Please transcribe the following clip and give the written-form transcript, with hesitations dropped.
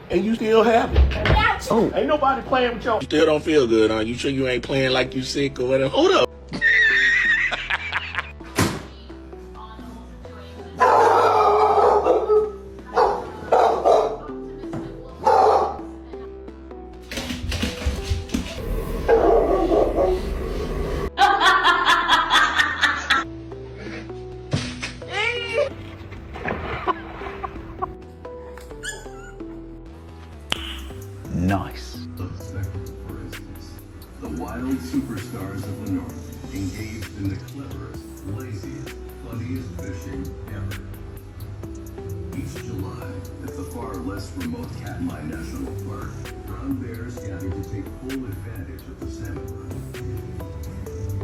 and you still have it. Oh. Ain't nobody playing with you. Still don't feel good, huh? You sure you ain't playing like you sick or whatever? Hold up. Nice. For instance, the wild superstars of the North engaged in the cleverest, laziest, funniest fishing ever. Each July, at the far less remote Katmai National Park, brown bears gather to take full advantage of the salmon run.